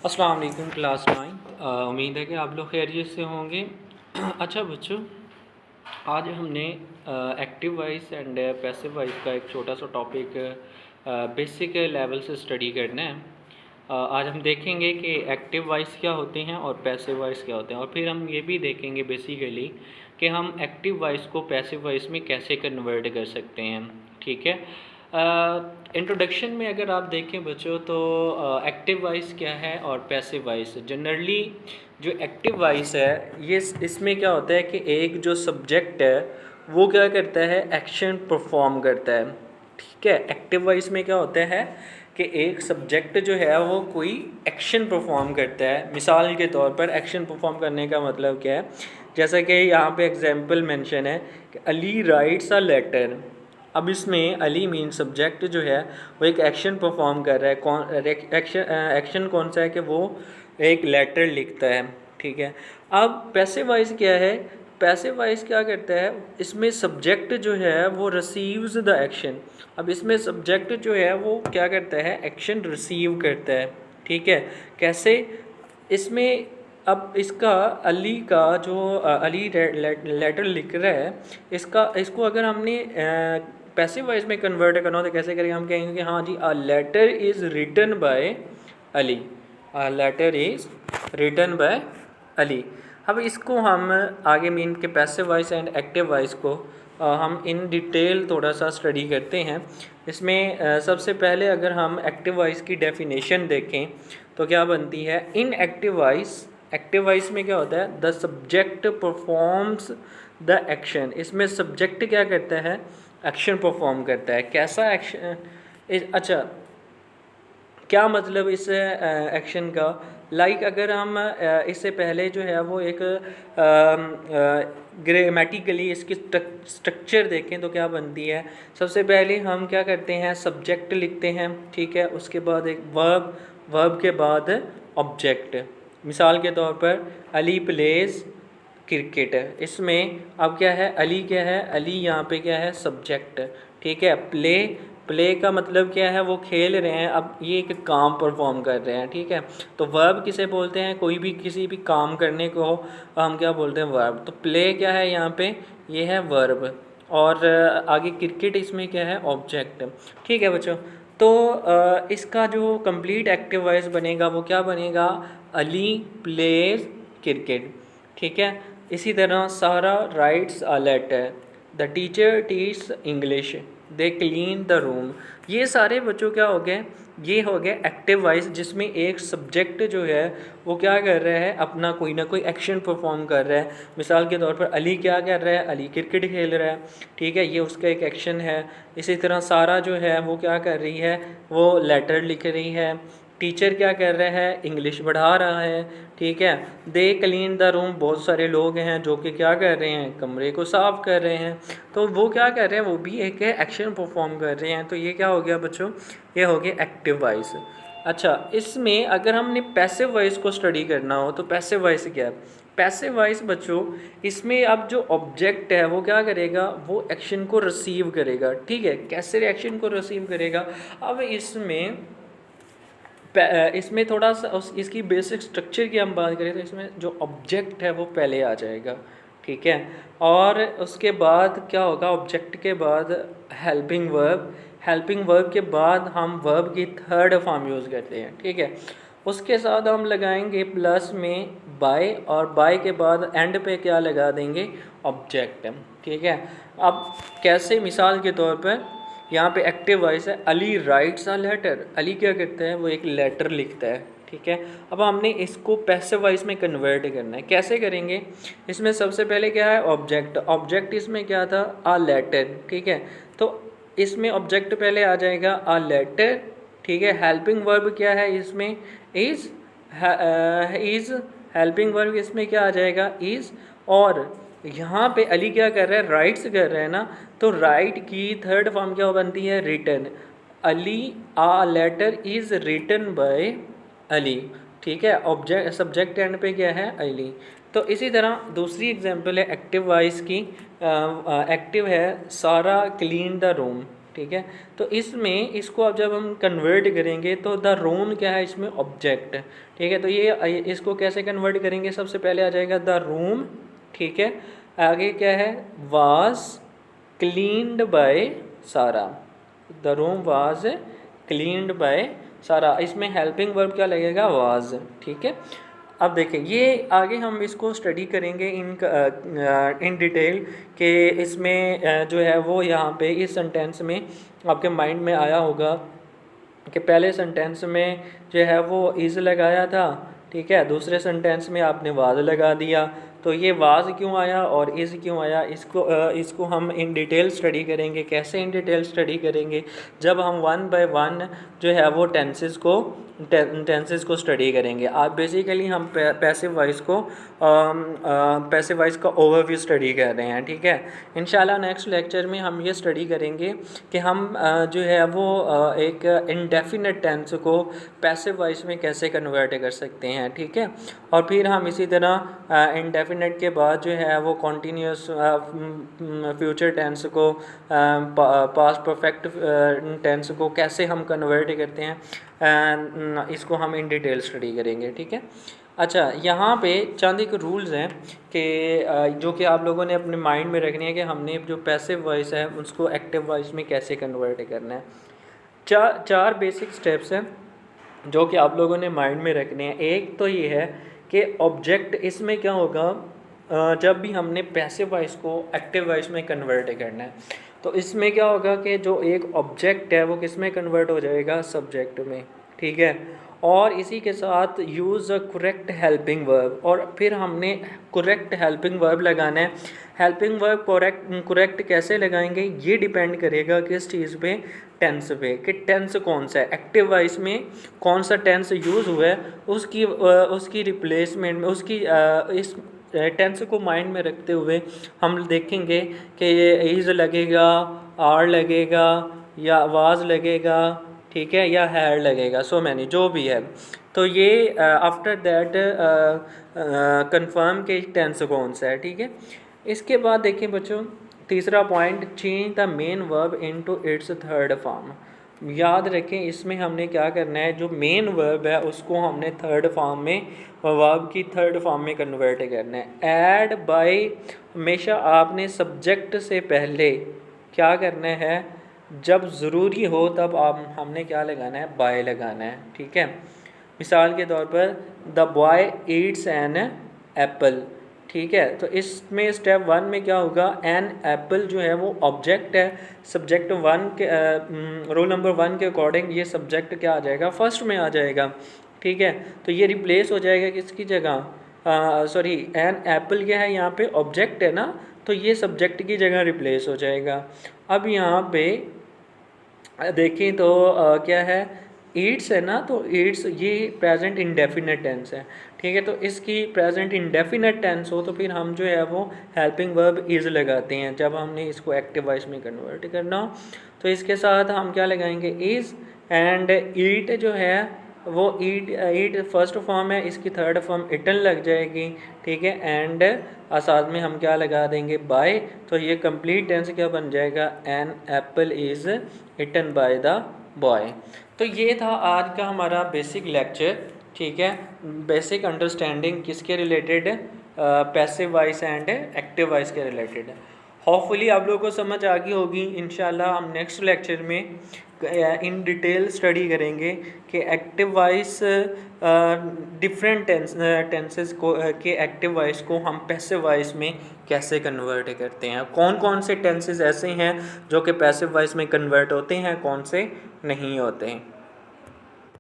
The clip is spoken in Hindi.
अस्सलाम वालेकुम क्लास 9। उम्मीद है कि आप लोग खैरियत से होंगे। अच्छा बच्चों, आज हमने active voice and passive voice का एक छोटा सा टॉपिक बेसिक लेवल से स्टडी करना है। आज हम देखेंगे कि एक्टिव वॉइस क्या होते हैं और पैसिव वॉइस क्या होते हैं, और फिर हम ये भी देखेंगे बेसिकली कि हम एक्टिव वॉइस को पैसिव वॉइस में कैसे कन्वर्ट कर सकते हैं। ठीक है। इंट्रोडक्शन में अगर आप देखें बच्चों तो एक्टिव वॉइस क्या है और पैसिव वॉइस। जनरली जो एक्टिव वॉइस है ये इसमें क्या होता है कि एक जो सब्जेक्ट है वो क्या करता है, एक्शन परफॉर्म करता है। ठीक है। एक्टिव वॉइस में क्या होता है कि एक सब्जेक्ट जो है वो कोई एक्शन परफॉर्म करता है। मिसाल के तौर पर एक्शन परफॉर्म करने का मतलब क्या है, जैसा कि यहाँ पे एग्जांपल मेंशन है कि अली राइट्स अ लेटर। अब इसमें अली मीन सब्जेक्ट जो है वो एक एक्शन परफॉर्म कर रहा है। एक्शन कौन सा है कि वो एक लेटर लिखता है। ठीक है। अब पैसिव वॉइस क्या है, पैसिव वॉइस क्या करता है, इसमें सब्जेक्ट जो है वो रिसीव्स द एक्शन। अब इसमें सब्जेक्ट जो है वो क्या करता है, एक्शन रिसीव करता है। ठीक है। कैसे, इसमें अब इसका अली का जो अली लेटर लिख रहा है, इसको अगर हमने पैसिव वॉइस में कन्वर्ट करना हो तो कैसे करेंगे, हम कहेंगे कि हाँ जी, a letter is written by Ali. A letter is written by Ali. अब इसको हम आगे मीन के passive voice and active voice को हम इन डिटेल थोड़ा सा स्टडी करते हैं। इसमें सबसे पहले अगर हम एक्टिव वॉइस की डेफिनेशन देखें तो क्या बनती है, इन एक्टिव वॉइस। एक्टिव वॉइस में क्या होता है, the subject performs the action. इसमें सब्जेक्ट क्या करता है, एक्शन परफॉर्म करता है। कैसा एक्शन, अच्छा क्या मतलब इस एक्शन का, लाइक अगर हम इससे पहले जो है वो एक ग्रामेटिकली इसकी स्ट्रक्चर देखें तो क्या बनती है। सबसे पहले हम क्या करते हैं, सब्जेक्ट लिखते हैं। ठीक है। उसके बाद एक वर्ब, वर्ब के बाद ऑब्जेक्ट। मिसाल के तौर पर अली प्लेज क्रिकेट। इसमें अब क्या है, अली क्या है, अली यहाँ पे क्या है, सब्जेक्ट। ठीक है। प्ले, प्ले का मतलब क्या है, वो खेल रहे हैं। अब ये एक काम परफॉर्म कर रहे हैं। ठीक है। तो वर्ब किसे बोलते हैं, कोई भी किसी भी काम करने को हम क्या बोलते हैं, वर्ब। तो प्ले क्या है यहाँ पे, ये है वर्ब। और आगे क्रिकेट, इसमें क्या है, ऑब्जेक्ट। ठीक है बच्चों। तो इसका जो कंप्लीट एक्टिव वॉइस बनेगा वो क्या बनेगा, अली प्लेज क्रिकेट। ठीक है। इसी तरह Sara writes a letter, the teacher teach English, they clean the room. ये सारे बच्चों क्या हो गए, ये हो गए एक्टिव वॉइस, जिसमें एक सब्जेक्ट जो है वो क्या कर रहा है, अपना कोई ना कोई एक्शन परफॉर्म कर रहा है। मिसाल के तौर पर अली क्या कर रहा है, अली क्रिकेट खेल रहा है। ठीक है, ये उसका एक एक्शन है। इसी तरह सारा जो है वो क्या कर रही है, वो लेटर लिख रही है। टीचर क्या कर रहा है, इंग्लिश बढ़ा रहा है। ठीक है। दे क्लीन द रूम, बहुत सारे लोग हैं जो कि क्या कर रहे हैं, कमरे को साफ़ कर रहे हैं। तो वो क्या कर रहे हैं, वो भी एक एक्शन परफॉर्म कर रहे हैं। तो ये क्या हो गया बच्चों, ये हो गया एक्टिव वॉइस। अच्छा, इसमें अगर हमने पैसिव वॉइस को स्टडी करना हो तो पैसिव वॉइस क्या है, पैसिव वॉइस बच्चों, इसमें अब जो ऑब्जेक्ट है वो क्या करेगा, वो एक्शन को रिसीव करेगा। ठीक है। कैसे एक्शन को रिसीव करेगा, अब इसमें थोड़ा सा इसकी बेसिक स्ट्रक्चर की हम बात करें तो इसमें जो ऑब्जेक्ट है वो पहले आ जाएगा। ठीक है। और उसके बाद क्या होगा, ऑब्जेक्ट के बाद हेल्पिंग वर्ब, हेल्पिंग वर्ब के बाद हम वर्ब की थर्ड फॉर्म यूज़ करते हैं। ठीक है। उसके साथ हम लगाएंगे प्लस में बाय, और बाय के बाद एंड पे क्या लगा देंगे, ऑब्जेक्ट। ठीक है। अब कैसे, मिसाल के तौर पर यहाँ पे एक्टिव वॉइस है, Ali writes a letter. Ali क्या करता है, वो एक लेटर लिखता है। ठीक है। अब हमने इसको पैसिव वॉइस में कन्वर्ट करना है, कैसे करेंगे, इसमें सबसे पहले क्या है, ऑब्जेक्ट। ऑब्जेक्ट इसमें क्या था, अ लेटर। ठीक है। तो इसमें ऑब्जेक्ट पहले आ जाएगा, अ लेटर। ठीक है। हेल्पिंग वर्ब क्या है इसमें, इज़। इज़ हेल्पिंग वर्ब इसमें क्या आ जाएगा, इज़। और यहाँ पे अली क्या कर रहा है, राइट्स कर रहा है ना, तो राइट की थर्ड फॉर्म क्या बनती है, written. Ali, a letter is written by Ali. ठीक है। ऑब्जेक्ट, सब्जेक्ट एंड पे क्या है, अली। तो इसी तरह दूसरी एग्जांपल है एक्टिव वॉइस की। एक्टिव है, सारा क्लीन द रूम। ठीक है। तो इसमें इसको अब जब हम कन्वर्ट करेंगे तो द रूम क्या है इसमें ऑब्जेक्ट, ठीक है। तो ये इसको कैसे कन्वर्ट करेंगे, सबसे पहले आ जाएगा द रूम, ठीक है। आगे क्या है, was cleaned by Sara, the room was cleaned by Sara, इसमें हेल्पिंग वर्ब क्या लगेगा, वाज, ठीक है। अब देखें ये आगे हम इसको स्टडी करेंगे इन डिटेल कि इसमें जो है वो यहाँ पे इस सेंटेंस में आपके माइंड में आया होगा कि पहले सेंटेंस में जो है वो इज़ लगाया था, ठीक है, दूसरे सेंटेंस में आपने वाज लगा दिया, तो ये वाज क्यों आया और इज़ क्यों आया, इसको हम इन डिटेल स्टडी करेंगे। कैसे इन डिटेल स्टडी करेंगे, जब हम वन बाय वन जो है वो टेंसेस को स्टडी करेंगे। आप बेसिकली हम पैसिव वॉइस का ओवरव्यू स्टडी कर रहे हैं, ठीक है। इंशाल्लाह नेक्स्ट लेक्चर में हम ये स्टडी करेंगे कि हम जो है वो एक इंडेफिनिट टेंस को पैसिव वॉइस में कैसे कन्वर्ट कर सकते हैं, ठीक है। और फिर हम इसी तरह इंडेफिनिट के बाद जो है वो कॉन्टीन्यूस फ्यूचर टेंस को पास्ट परफेक्ट टेंस को कैसे हम कन्वर्ट करते हैं, इसको हम इन डिटेल स्टडी करेंगे, ठीक है। अच्छा, यहाँ पे चंद एक रूल्स हैं कि जो कि आप लोगों ने अपने माइंड में रखने हैं कि हमने जो पैसिव वॉइस है उसको एक्टिव वॉइस में कैसे कन्वर्ट करना है। चार बेसिक स्टेप्स हैं जो कि आप लोगों ने माइंड में रखने हैं। एक तो ये है कि ऑब्जेक्ट, इसमें क्या होगा, जब भी हमने पैसिव वॉइस को एक्टिव वॉइस में कन्वर्ट करना है तो इसमें क्या होगा कि जो एक ऑब्जेक्ट है वो किस में कन्वर्ट हो जाएगा, सब्जेक्ट में, ठीक है। और इसी के साथ use a correct helping verb, और फिर हमने करेक्ट हेल्पिंग वर्ब लगाना है। हेल्पिंग वर्ब करेक्ट कैसे लगाएंगे, ये डिपेंड करेगा किस चीज़ पे, टेंस पे, कि टेंस कौन सा है, एक्टिव वॉइस में कौन सा टेंस यूज़ हुआ है, उसकी रिप्लेसमेंट में इस टेंस को माइंड में रखते हुए हम देखेंगे कि ये इज़ लगेगा, आर लगेगा, या वाज लगेगा, ठीक है, या हैड लगेगा, सो मैनी जो भी है। तो ये आफ्टर दैट कंफर्म के टेंस कौन सा है, ठीक है। इसके बाद देखिए बच्चों, तीसरा point, change the main verb into its third form. याद रखें इसमें हमने क्या करना है, जो मेन वर्ब है उसको हमने थर्ड फॉर्म में, वर्ब की थर्ड फॉर्म में कन्वर्ट करना है। ऐड बाय, हमेशा आपने सब्जेक्ट से पहले क्या करना है, जब ज़रूरी हो तब हमने क्या लगाना है, बाय लगाना है, ठीक है। मिसाल के तौर पर the boy eats an apple, ठीक है। तो इसमें स्टेप वन में क्या होगा, एन एप्पल जो है वो ऑब्जेक्ट है, सब्जेक्ट वन के रोल नंबर वन के अकॉर्डिंग ये सब्जेक्ट क्या आ जाएगा, फर्स्ट में आ जाएगा, ठीक है। तो ये रिप्लेस हो जाएगा किसकी जगह, सॉरी, एन एप्पल क्या है यहाँ पे, ऑब्जेक्ट है ना, तो ये सब्जेक्ट की जगह रिप्लेस हो जाएगा। अब यहाँ पे देखें तो क्या है, ईट्स है ना, तो ईट्स ये प्रेजेंट इंडेफिनिट टेंस है, ठीक है। तो इसकी प्रेजेंट इंडेफिनिट टेंस हो तो फिर हम जो है वो हेल्पिंग वर्ब इज़ लगाते हैं जब हमने इसको एक्टिव वॉइस में कन्वर्ट करना हो। तो इसके साथ हम क्या लगाएंगे, इज़, एंड ईट जो है वो ईट फर्स्ट फॉर्म है, इसकी थर्ड फॉर्म इटन लग जाएगी, ठीक है। एंड साथ में हम क्या लगा देंगे, बाय, तो ये कंप्लीट टेंस क्या बन जाएगा, an apple is eaten by the boy. तो ये था आज का हमारा बेसिक लेक्चर, ठीक है। बेसिक अंडरस्टैंडिंग किसके related, passive voice and active voice के रिलेटेड। होपफुली आप लोगों को समझ आ गई होगी। इंशाल्लाह हम नेक्स्ट लेक्चर में इन डिटेल स्टडी करेंगे कि एक्टिव वॉइस डिफरेंट टेंसेस को के एक्टिव वॉइस को हम पैसिव वॉइस में कैसे कन्वर्ट करते हैं, कौन कौन से टेंसेस ऐसे हैं जो कि पैसिव वॉइस में कन्वर्ट होते हैं, कौन से नहीं होते हैं।